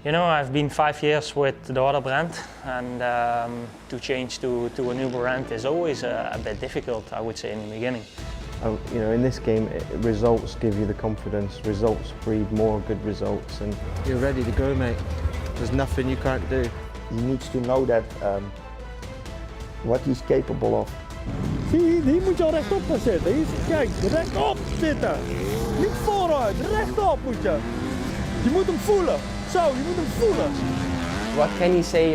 You know, I've been 5 years with the other brand, and to change to a new brand is always a bit difficult, I would say, in the beginning. You know, in this game, results give you the confidence. Results breed more good results, and you're ready to go, mate. There's nothing you can't do. He needs to know that what he's capable of. Zie, die moet je al rechtop gaan zitten. Kijk, rechtop zitten. Niet vooruit, rechtop moet je. Je moet hem voelen. Zo, je moet hem voelen. What can he say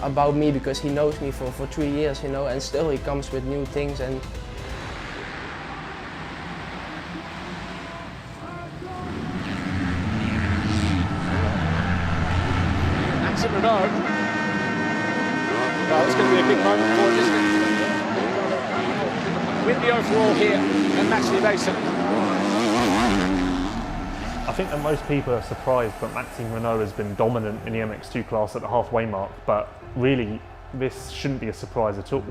about me, because he knows me for 3 years, you know, and still he comes with new things. And Max Renault. Well, it's going to be a big moment for him, isn't it? Win the overall here and Max Renault. I think that most people are surprised that Maxime Renault has been dominant in the MX2 class at the halfway mark, but really this shouldn't be a surprise at all.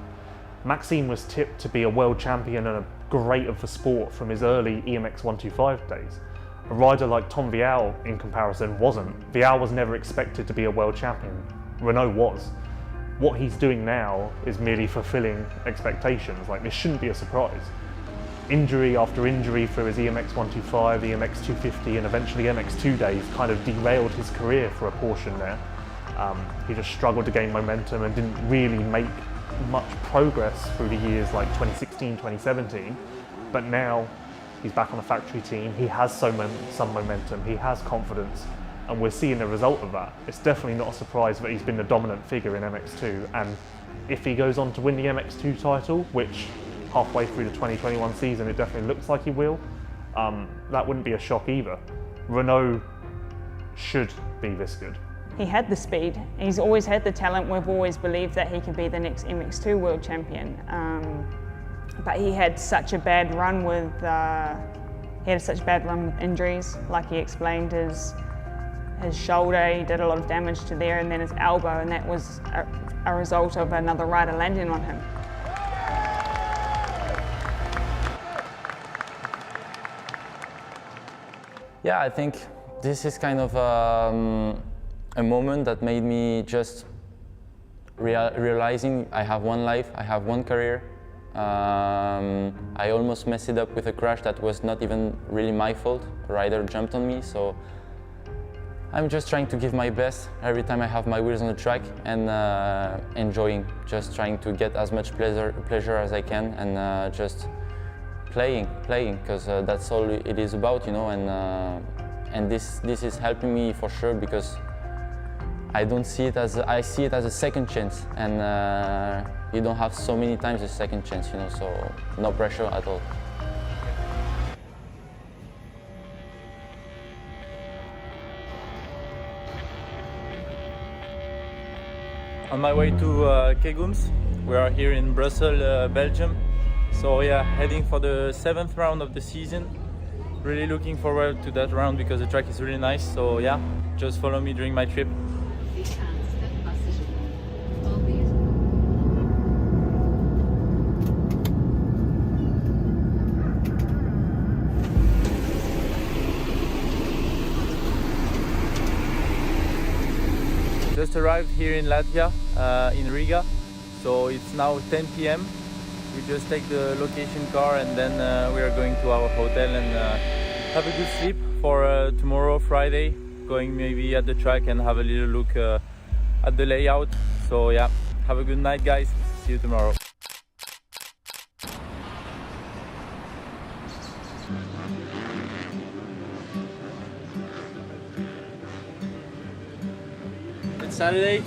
Maxime was tipped to be a world champion and a great of the sport from his early EMX 125 days. A rider like Tom Vial, in comparison, wasn't. Vial was never expected to be a world champion. Renault was. What he's doing now is merely fulfilling expectations. Like, this shouldn't be a surprise. Injury after injury through his EMX 125, EMX 250 and eventually MX2 days kind of derailed his career for a portion there. He just struggled to gain momentum and didn't really make much progress through the years like 2016, 2017. But now he's back on the factory team, he has some momentum, he has confidence, and we're seeing the result of that. It's definitely not a surprise that he's been the dominant figure in MX2, and if he goes on to win the MX2 title, which halfway through the 2021 season it definitely looks like he will, that wouldn't be a shock either. Renault should be this good. He had the speed, he's always had the talent. We've always believed that he could be the next MX2 world champion. But he had such a bad run with injuries. Like he explained, his shoulder, he did a lot of damage to there, and then his elbow, and that was a result of another rider landing on him. Yeah, I think this is kind of a moment that made me just realizing I have one life, I have one career. I almost messed it up with a crash that was not even really my fault. A rider jumped on me, so I'm just trying to give my best every time I have my wheels on the track and enjoying, just trying to get as much pleasure as I can, and just playing, because that's all it is about, you know. And this is helping me for sure, because I see it as a second chance, and you don't have so many times a second chance, you know, so no pressure at all. On my way to Kegums. We are here in Brussels, Belgium. So yeah, heading for the 7th round of the season. Really looking forward to that round because the track is really nice. So yeah, just follow me during my trip. Just arrived here in Latvia, in Riga, so it's now 10 p.m. We just take the location car and then we are going to our hotel and have a good sleep for tomorrow, Friday, going maybe at the track and have a little look at the layout. So yeah, have a good night, guys. See you tomorrow. Saturday,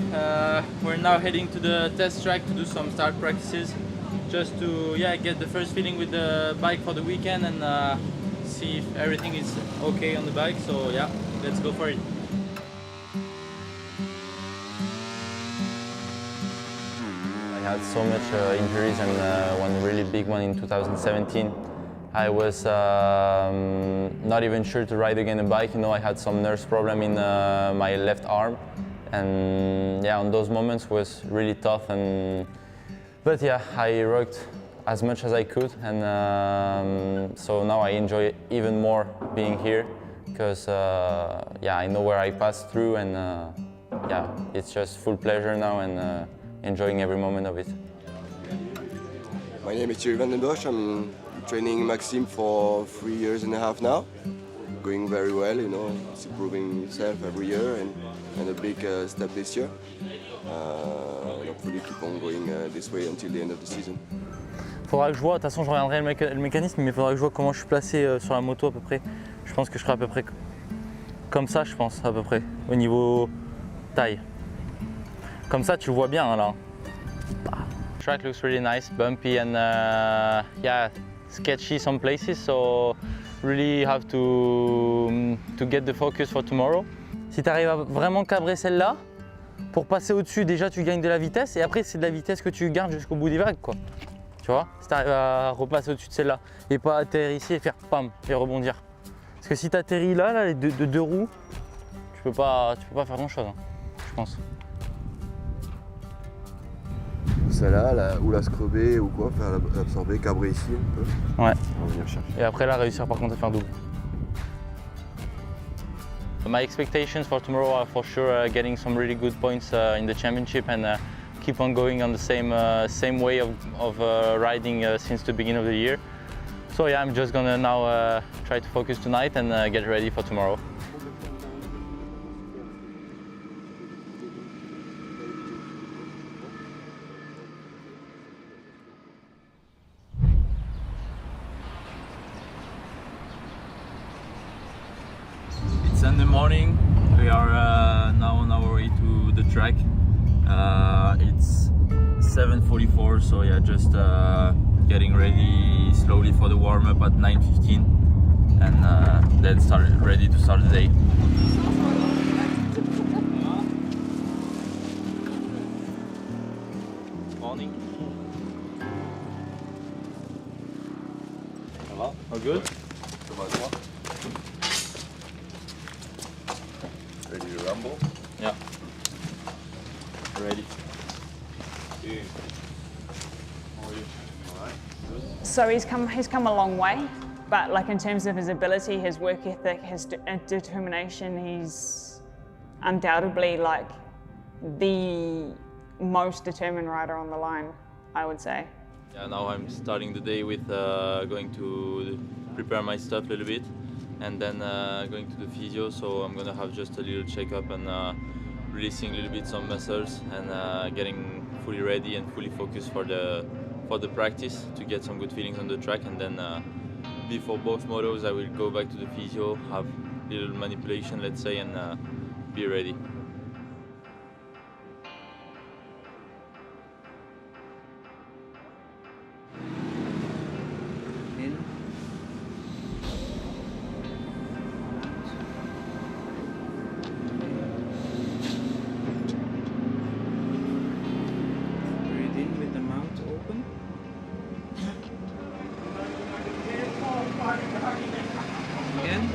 we're now heading to the test track to do some start practices, just to get the first feeling with the bike for the weekend and see if everything is okay on the bike. So yeah, let's go for it. I had so much injuries, and one really big one in 2017. I was not even sure to ride again a bike. You know, I had some nerve problem in my left arm. And yeah, on those moments was really tough, but yeah, I worked as much as I could, and so now I enjoy even more being here, because yeah, I know where I passed through, and yeah, it's just full pleasure now and enjoying every moment of it. My name is Thierry van den Bosch. I'm training Maxime for 3.5 years now. Going very well, you know, it's improving itself every year and a big step this year. And hopefully keep on going this way until the end of the season. Faudra que je vois, de toute façon je regarderai le mécanisme, mais il faudra que je vois comment je suis placé sur la moto à peu près. Je pense que je serai à peu près comme ça, je pense, à peu près, au niveau taille. Comme ça, tu le vois bien là. Track looks really nice, bumpy and yeah, sketchy some places, so really have to get the focus for tomorrow. Si tu arrives à vraiment cabrer celle-là, pour passer au-dessus, déjà tu gagnes de la vitesse et après c'est de la vitesse que tu gardes jusqu'au bout des vagues, quoi. Tu vois, si tu arrives à repasser au-dessus de celle-là et pas atterrir ici et faire pam et rebondir. Parce que si tu atterris là, les deux roues, tu peux pas faire grand-chose, hein, je pense. Celle-là, ou la scruber ou quoi, faire l'absorber, cabrer ici un peu. Ouais. On va venir chercher. Et après là, réussir par contre à faire double. My expectations for tomorrow are for sure getting some really good points in the championship and keep on going on the same way of riding since the beginning of the year. So yeah, I'm just gonna now try to focus tonight and get ready for tomorrow. Sunday morning, we are now on our way to the track. It's 7:44, so yeah, just getting ready slowly for the warm-up at 9:15 and then ready to start the day. Morning. Ça va? All good? Ready to rumble? Yeah. Ready. How are you? All right. Good. So he's come a long way, but like in terms of his ability, his work ethic, his determination, he's undoubtedly like the most determined rider on the line, I would say. Yeah, now I'm starting the day with going to prepare my stuff a little bit and then going to the physio, so I'm gonna have just a little checkup and releasing a little bit some muscles and getting fully ready and fully focused for the practice to get some good feelings on the track, and then before both motos I will go back to the physio, have a little manipulation, let's say, and be ready. Again.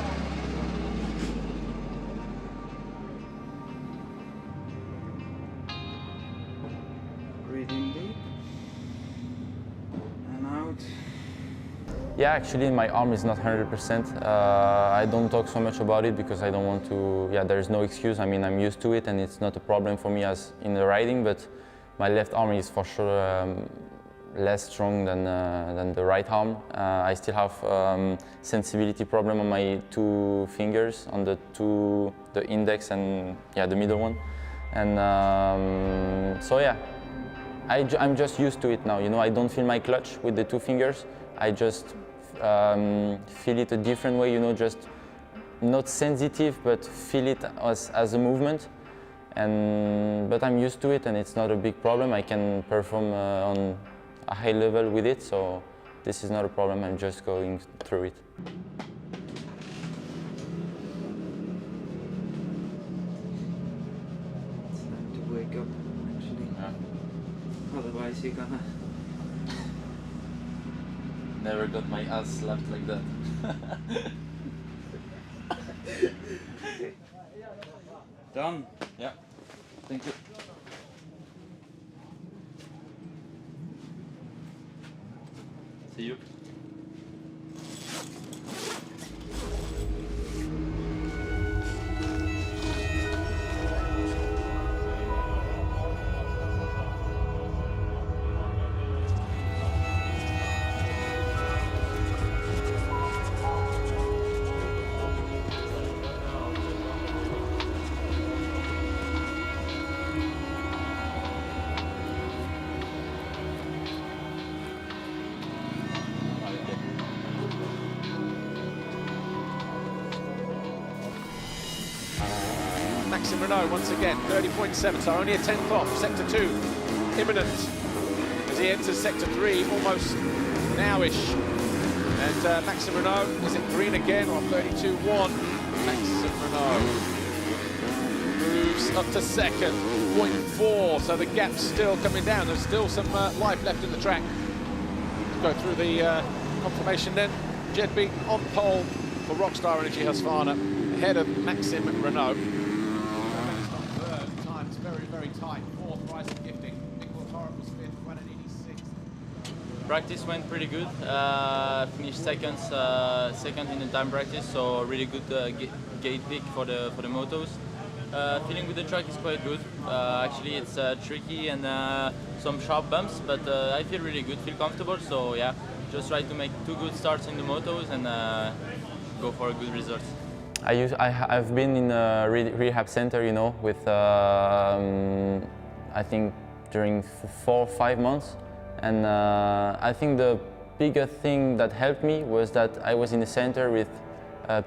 Breathe in deep and out. Yeah, actually my arm is not 100%. I don't talk so much about it because I don't want to, yeah, there's no excuse. I mean, I'm used to it and it's not a problem for me as in the riding, but my left arm is for sure less strong than the right arm. I still have sensibility problem on my two fingers, on the index and yeah, the middle one. And so yeah, I'm just used to it now. You know, I don't feel my clutch with the two fingers. I just feel it a different way. You know, just not sensitive, but feel it as a movement. But I'm used to it, and it's not a big problem. I can perform on a high level with it, so this is not a problem. I'm just going through it. It's time to wake up, actually. Yeah. Otherwise, you're gonna. Never got my ass slapped like that. Done. Yeah. Thank you. See you. Maxime Renault once again, 30.7, so only a tenth off. Sector 2, imminent as he enters Sector 3, almost now-ish. And Maxime Renault is in green again, or 32.1. Maxime Renault moves up to second, 0.4, so the gap's still coming down. There's still some life left in the track. Go through the confirmation then. JBay on pole for Rockstar Energy Husqvarna, ahead of Maxime Renault. Third time, it's very, very tight. Fourth, Rising Gifting. Nicholas Horrocks was fifth, 186. Practice went pretty good. Finished second in the time practice, so really good gate pick for the motos. Feeling with the track is quite good. Actually, it's tricky and some sharp bumps, but I feel really good, feel comfortable. So yeah, just try to make 2 good starts in the motos and go for a good result. I've been in a rehab center, you know, with I think during 4 or 5 months, and I think the bigger thing that helped me was that I was in the center with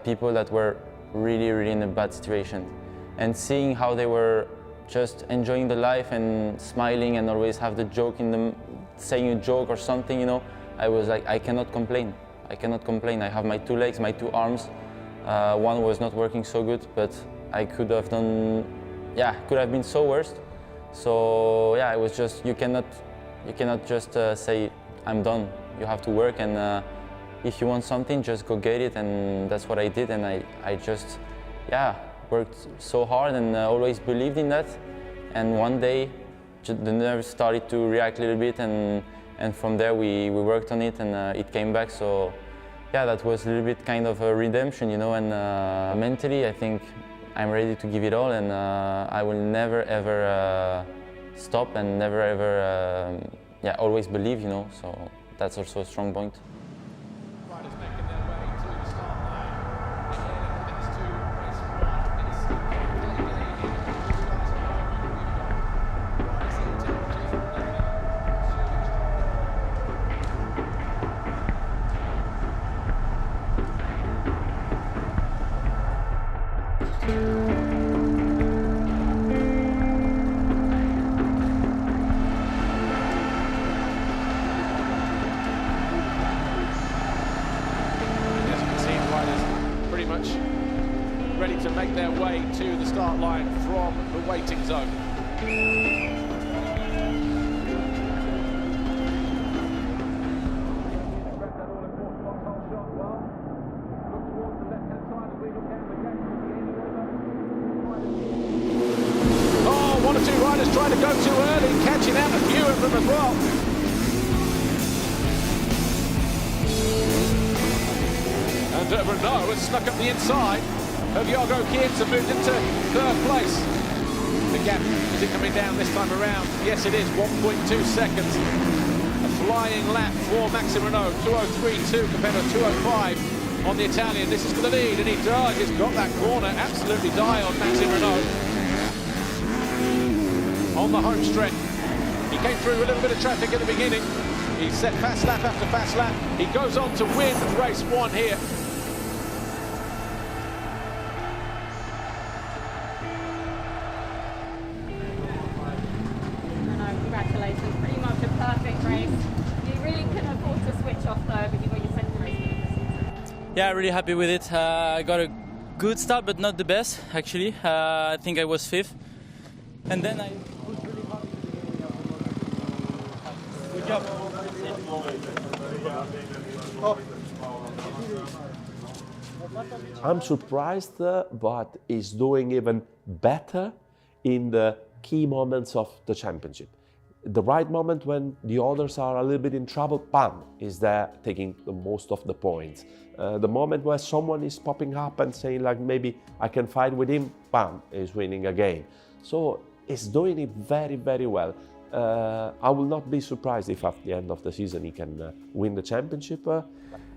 people that were really in a bad situation. And seeing how they were just enjoying the life and smiling and always have the joke in them, saying a joke or something, you know, I was like, I cannot complain. I cannot complain. I have my 2 legs, my 2 arms. One was not working so good, but I could have done, yeah, could have been so worse. So yeah, it was just, you cannot just say, I'm done. You have to work, and if you want something, just go get it. And that's what I did, and I just, yeah, worked so hard and always believed in that. And one day, the nerves started to react a little bit, and from there we worked on it, and it came back. So yeah, that was a little bit kind of a redemption, you know. And mentally, I think I'm ready to give it all, and I will never ever stop, and never ever, yeah, always believe, you know. So that's also a strong point. Ready to make their way to the start line from the waiting zone. Oh, 1 or 2 riders trying to go too early, catching out a few of them as well. And Renault has snuck up the inside of Jorgo Kiers and moved into 3rd place. The gap, is it coming down this time around? Yes, it is, 1.2 seconds. A flying lap for Maxime Renault, 2:03.2 compared to 2:05 on the Italian. This is for the lead, and he does. He's got that corner absolutely die on Maxime Renault. On the home stretch. He came through a little bit of traffic at the beginning. He set fast lap after fast lap. He goes on to win race 1 here. Congratulations, pretty much a perfect race. You really couldn't afford to switch off though, but you got your second race win of the season. Yeah, really happy with it. I got a good start, but not the best actually. I think I was 5th. And then I pushed really hard. Good job. I'm surprised, but he's doing even better in the key moments of the championship. The right moment when the others are a little bit in trouble, bam, is there taking the most of the points. The moment where someone is popping up and saying like, maybe I can fight with him, bam, is winning a game. So he's doing it very, very well. I will not be surprised if at the end of the season he can win the championship.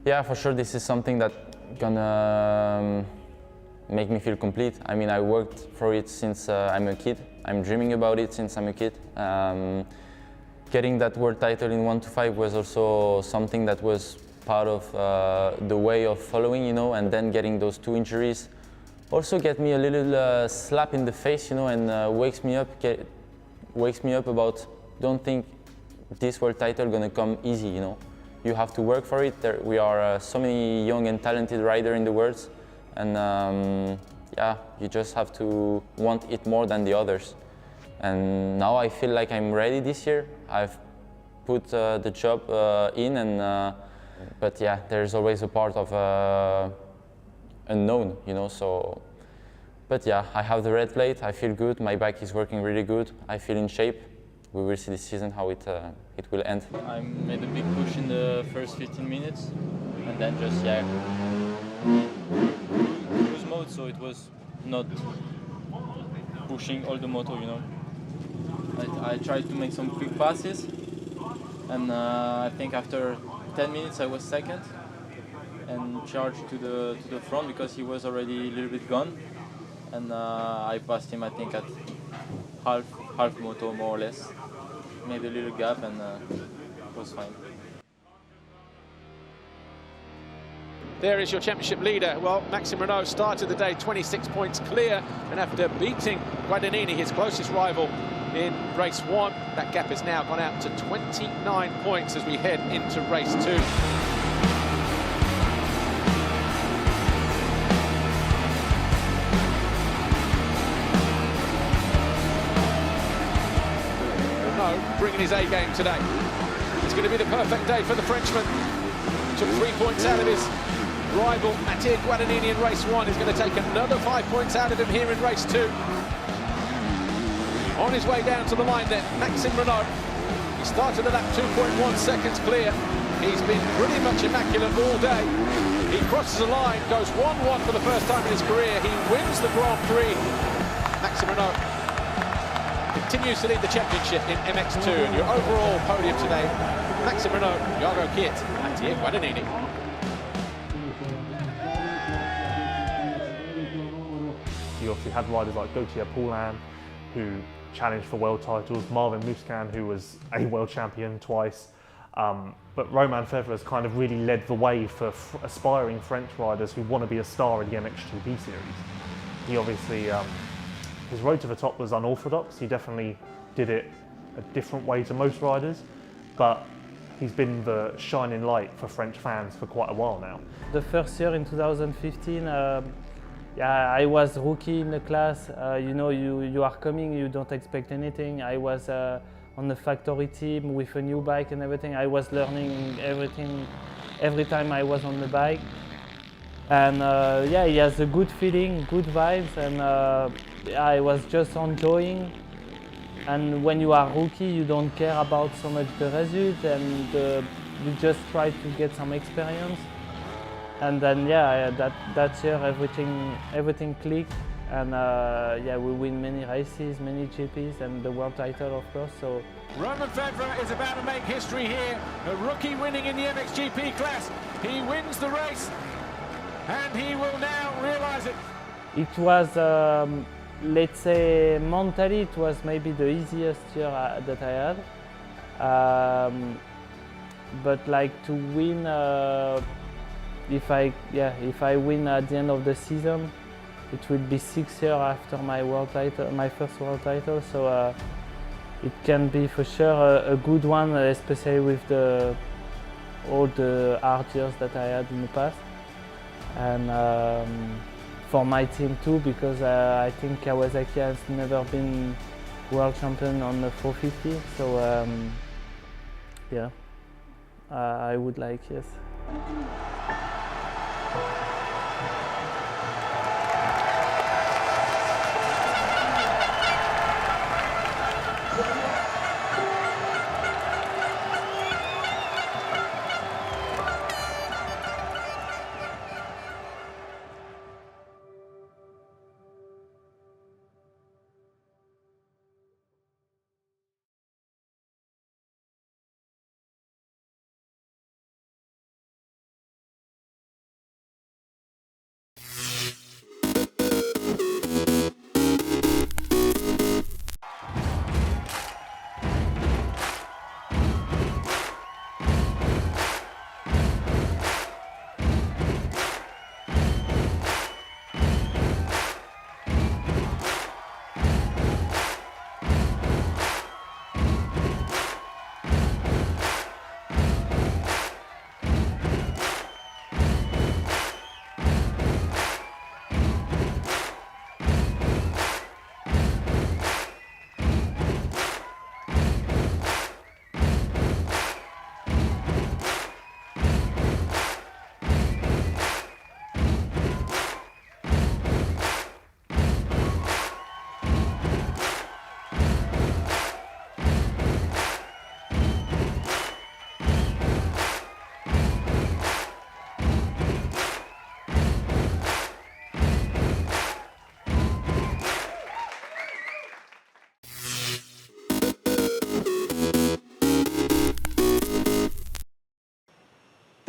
Yeah, for sure, this is something that's gonna make me feel complete. I mean, I worked for it since I'm a kid. I'm dreaming about it since I'm a kid. Getting that world title in 1 to 5 was also something that was part of the way of following, you know, and then getting those 2 injuries also get me a little slap in the face, you know, and wakes me up about, don't think this world title gonna come easy, you know. You have to work for it. We are so many young and talented riders in the world, and yeah, you just have to want it more than the others. And now I feel like I'm ready this year. I've put the job in, and but yeah, there's always a part of unknown, you know. So, but yeah, I have the red plate. I feel good. My bike is working really good. I feel in shape. We will see this season how it will end. I made a big push in the first 15 minutes, and then just cruise mode. So it was not pushing all the motor, you know. I tried to make some quick passes, and I think after 10 minutes I was second and charged to the front because he was already a little bit gone, and I passed him I think at half motor more or less, made a little gap, and it was fine. There is your championship leader. Well, Maxime Renaux started the day 26 points clear, and after beating Guadagnini, his closest rival, in race 1, that gap has now gone out to 29 points as we head into race 2. Renaux bringing his A game today. It's going to be the perfect day for the Frenchman. Took 3 points out of his rival Mathieu Guadagnini in race 1. He's going to take another 5 points out of him here in race 2. On his way down to the line then, Maxime Renaux. He started at that 2.1 seconds clear. He's been pretty much immaculate all day. He crosses the line, goes 1-1 for the first time in his career. He wins the Grand Prix. Maxime Renaux continues to lead the championship in MX2. And your overall podium today, Maxime Renaux, Jago Kiet, Mathieu Guadagnini. You obviously had riders like Gauthier Paulin, who challenged for world titles, Marvin Musquin, who was a world champion twice. But Romain Febvre's kind of really led the way for aspiring French riders who want to be a star in the MX2B series. He obviously, his road to the top was unorthodox. He definitely did it a different way to most riders, but he's been the shining light for French fans for quite a while now. The first year in 2015, yeah, I was rookie in the class. You know, you are coming, you don't expect anything. I was on the factory team with a new bike and everything. I was learning everything every time I was on the bike. And yeah, he has a good feeling, good vibes, and I was just enjoying. And when you are rookie, you don't care about so much the result, and you just try to get some experience. And then yeah, that year everything clicked, and yeah, we win many races, many GPs, and the world title, of course. So Romain Febvre is about to make history here. A rookie winning in the MXGP class. He wins the race, and he will now realise it. It was, let's say, mentally, it was maybe the easiest year that I had. But like to win. If I win at the end of the season, it will be 6 years after my world title, my first world title. So it can be for sure a good one, especially with all the hard years that I had in the past, and for my team too, because I think Kawasaki has never been world champion on the 450. So yeah, I would like, yes.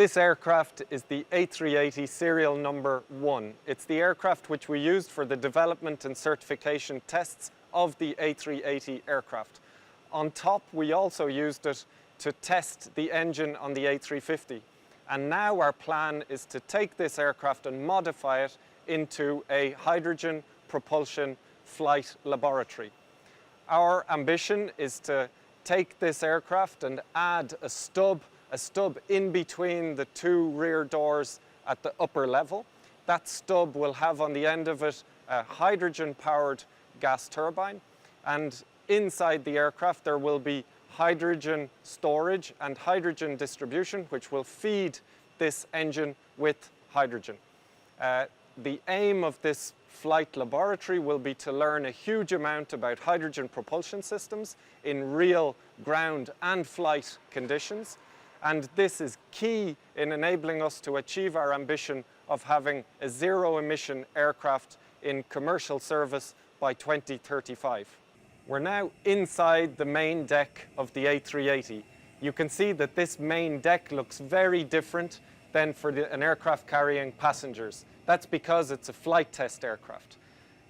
This aircraft is the A380 serial number 1. It's the aircraft which we used for the development and certification tests of the A380 aircraft. On top, we also used it to test the engine on the A350. And now our plan is to take this aircraft and modify it into a hydrogen propulsion flight laboratory. Our ambition is to take this aircraft and add a stub in between the two rear doors at the upper level. That stub will have on the end of it a hydrogen-powered gas turbine, and inside the aircraft there will be hydrogen storage and hydrogen distribution, which will feed this engine with hydrogen. The aim of this flight laboratory will be to learn a huge amount about hydrogen propulsion systems in real ground and flight conditions. And this is key in enabling us to achieve our ambition of having a zero-emission aircraft in commercial service by 2035. We're now inside the main deck of the A380. You can see that this main deck looks very different than for an aircraft carrying passengers. That's because it's a flight test aircraft.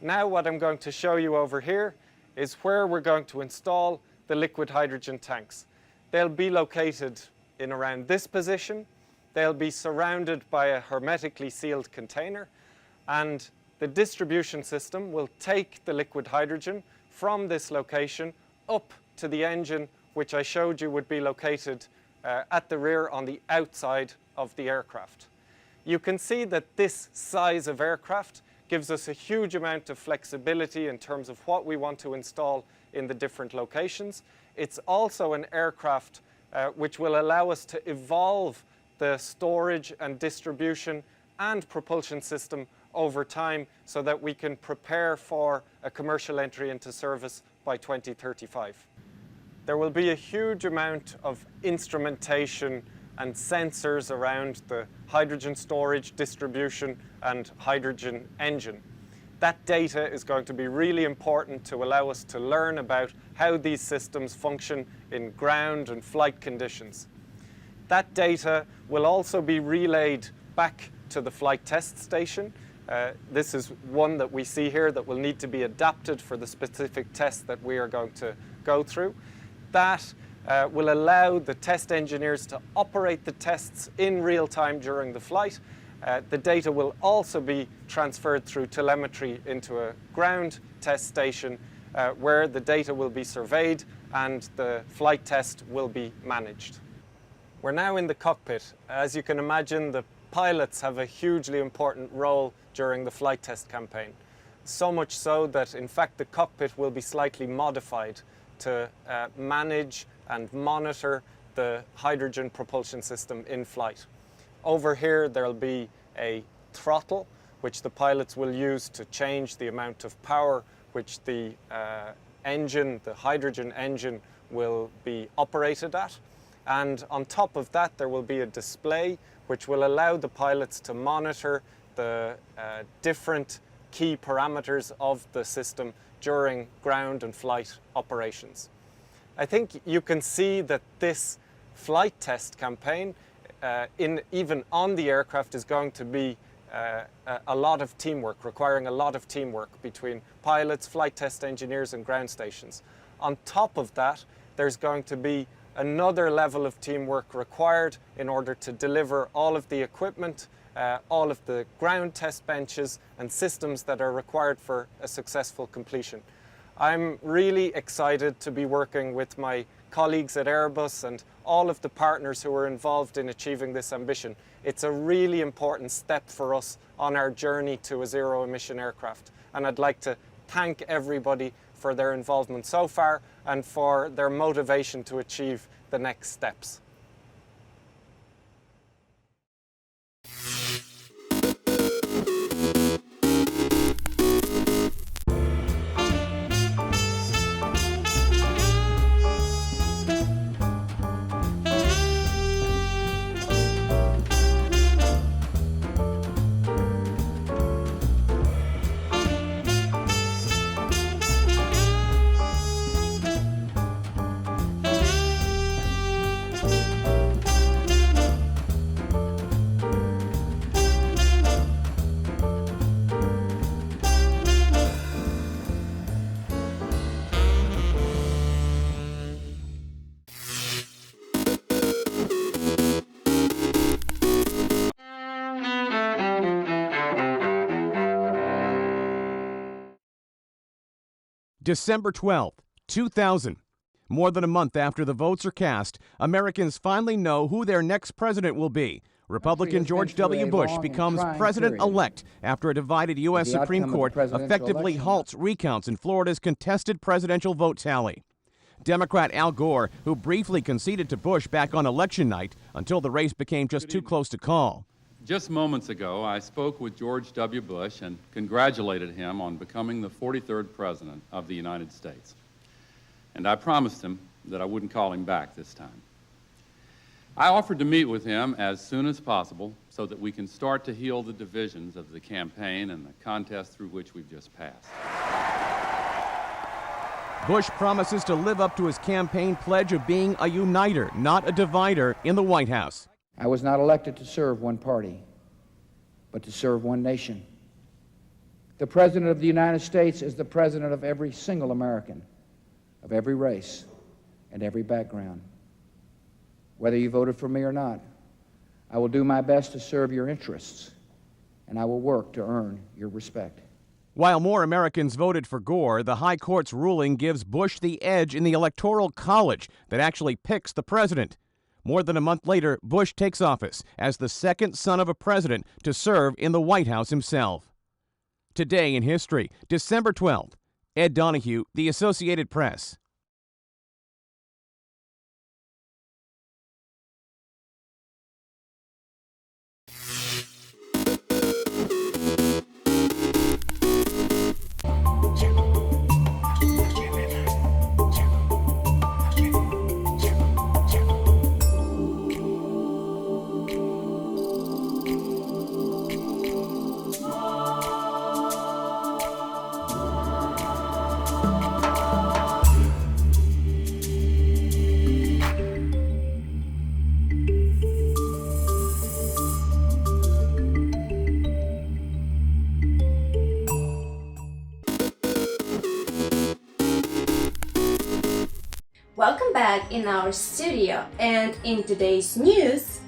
Now what I'm going to show you over here is where we're going to install the liquid hydrogen tanks. They'll be located in around this position. They'll be surrounded by a hermetically sealed container, and the distribution system will take the liquid hydrogen from this location up to the engine, which I showed you would be located at the rear on the outside of the aircraft. You can see that this size of aircraft gives us a huge amount of flexibility in terms of what we want to install in the different locations. It's also an aircraft which will allow us to evolve the storage and distribution and propulsion system over time so that we can prepare for a commercial entry into service by 2035. There will be a huge amount of instrumentation and sensors around the hydrogen storage, distribution, and hydrogen engine. That data is going to be really important to allow us to learn about how these systems function in ground and flight conditions. That data will also be relayed back to the flight test station. This is one that we see here that will need to be adapted for the specific test that we are going to go through. That will allow the test engineers to operate the tests in real time during the flight. The data will also be transferred through telemetry into a ground test station where the data will be surveyed and the flight test will be managed. We're now in the cockpit. As you can imagine, the pilots have a hugely important role during the flight test campaign. So much so that, in fact, the cockpit will be slightly modified to manage and monitor the hydrogen propulsion system in flight. Over here, there'll be a throttle, which the pilots will use to change the amount of power which the engine, the hydrogen engine, will be operated at. And on top of that, there will be a display which will allow the pilots to monitor the different key parameters of the system during ground and flight operations. I think you can see that this flight test campaign, even on the aircraft, is going to be a lot of teamwork, requiring a lot of teamwork between pilots, flight test engineers, and ground stations. On top of that, there's going to be another level of teamwork required in order to deliver all of the equipment, all of the ground test benches and systems that are required for a successful completion. I'm really excited to be working with my colleagues at Airbus and all of the partners who are involved in achieving this ambition. It's a really important step for us on our journey to a zero-emission aircraft. And I'd like to thank everybody for their involvement so far and for their motivation to achieve the next steps. December 12th, 2000. More than a month after the votes are cast, Americans finally know who their next president will be. Republican George W. Bush becomes president-elect after a divided U.S. Supreme Court effectively halts recounts in Florida's contested presidential vote tally. Democrat Al Gore, who briefly conceded to Bush back on election night until the race became just too close to call. Just moments ago, I spoke with George W. Bush and congratulated him on becoming the 43rd President of the United States. And I promised him that I wouldn't call him back this time. I offered to meet with him as soon as possible so that we can start to heal the divisions of the campaign and the contest through which we've just passed. Bush promises to live up to his campaign pledge of being a uniter, not a divider, in the White House. I was not elected to serve one party, but to serve one nation. The President of the United States is the President of every single American, of every race and every background. Whether you voted for me or not, I will do my best to serve your interests, and I will work to earn your respect. While more Americans voted for Gore, the High Court's ruling gives Bush the edge in the Electoral College that actually picks the president. More than a month later, Bush takes office as the second son of a president to serve in the White House himself. Today in history, December 12th. Ed Donahue, The Associated Press. Welcome back in our studio, and in today's news,